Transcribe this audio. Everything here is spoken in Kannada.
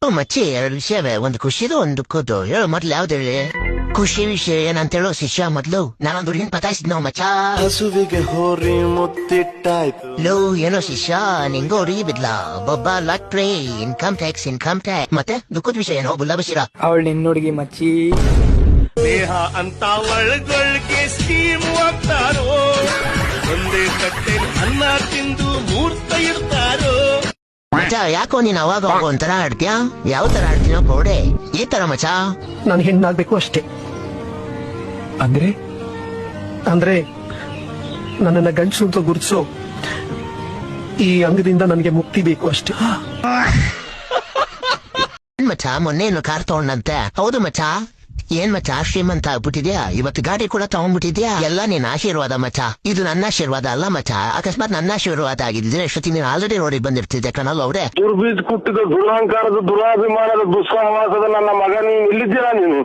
ಮಚ್ಚಿ ಎರಡು ವಿಷಯವೇ, ಒಂದು ಖುಷಿದು ಒಂದು ದುಃಖದ್ದು. ಹೇಳು ಮೊದ್ಲು ಯಾವ್ದು ಹೇಳಿ? ಖುಷಿ ವಿಷಯ ಏನಂತ ಹೇಳೋ ಶಿಷ್ಯ ಮೊದ್ಲು. ನಾನೊಂದು ಹುಡುಗಿನ ಪತಾಯಿಸಿದ್ನೋ ಮಚ್ಚ. ಹಸುವಿಗೆ ಹೋರಿ ಮುತ್ತಿಟ್ಟಾಯ್ತು. ಲೋ ಏನೋ ಶಿಷ್ಯ, ನಿಂಗೋ ಹುಡುಗಿ ಬಿದ್ಲ ಬೊಬ್ಬ ಲಾಟ್ರಿ, ಇನ್ಕಮ್ ಟ್ಯಾಕ್ಸ್. ಮತ್ತೆ ದುಃಖದ ವಿಷಯ ಏನೋ ಬುಲ್ಲ ಬಶೀರ? ಅವಳು ನಿನ್ನ ಹುಡುಗಿ ಮಚ್ಚಿ. ದೇಹ ಅಂತ ಒಳಗೊಳಗೆ ಸ್ಕೀಮ್ ಆಗ್ತಾರೋ, ಒಂದೇ ತಟ್ಟೆ ಅನ್ನ ತಿಂದು ಮೂರ್ತ ಇರ್ತಾರೋ. ಮಚ್ಚ ಯಾಕೋ ನೀನ್ ಅವಾಗ ಒಂಥರ ಆಡ್ತೀಯಾ? ಯಾವ ತರ ಆಡ್ತೀನೋ ಬೋಡೆ ಈ ತರ ಮಚ್ಚ. ನಾನು ಹೆಣ್ಣಾಗ್ಬೇಕು ಅಷ್ಟೇ. ಅಂದ್ರೆ ಅಂದ್ರೆ ನನ್ನನ್ನ ಗಂಡಸು ಅಂತ ಗುರುತಿಸೋ ಈ ಅಂಗದಿಂದ ನನಗೆ ಮುಕ್ತಿ ಬೇಕು ಅಷ್ಟೇ. ಮಚ್ಚ ಮೊನ್ನೆ ಏನು ಕಾರ್ ತಗೊಂಡಂತೆ? ಹೌದು ಮಚ್ಚ. ಏನ್ ಮಚ್ಚ ಶ್ರೀಮಂತ ಆಗ್ಬಿಟ್ಟಿದ್ಯಾ? ಇವತ್ತು ಗಾಡಿ ಕೂಡ ತಗೊಂಡ್ಬಿಟ್ಟಿದ್ಯಾ? ಎಲ್ಲ ನಿನ್ನ ಆಶೀರ್ವಾದ ಮಚ್ಚ. ಇದು ನನ್ನ ಆಶೀರ್ವಾದ ಅಲ್ಲ ಮಚ್ಚ. ಅಕಸ್ಮಾತ್ ನನ್ನ ಆಶೀರ್ವಾದ ಆಗಿದ್ರೆ ಎಷ್ಟೊತ್ತಿ ನೀನು ಆಲ್ರೆಡಿ ರೋಡಿಗೆ ಬಂದಿರ್ತಿದ್ದೆ ಕಣಲ್ಲ ಅವ್ರೆ. ದುರ್ಬೀಜ್ ಕುಟ್ಟಿದ ದುರಹಂಕಾರದ ದುರಾಭಿಮಾನದ ದುಸ್ಸಹವಾಸದ ನನ್ನ ಮಗ, ನೀನು ಇಲ್ಲಿದ್ದೀರಾ? ನೀನು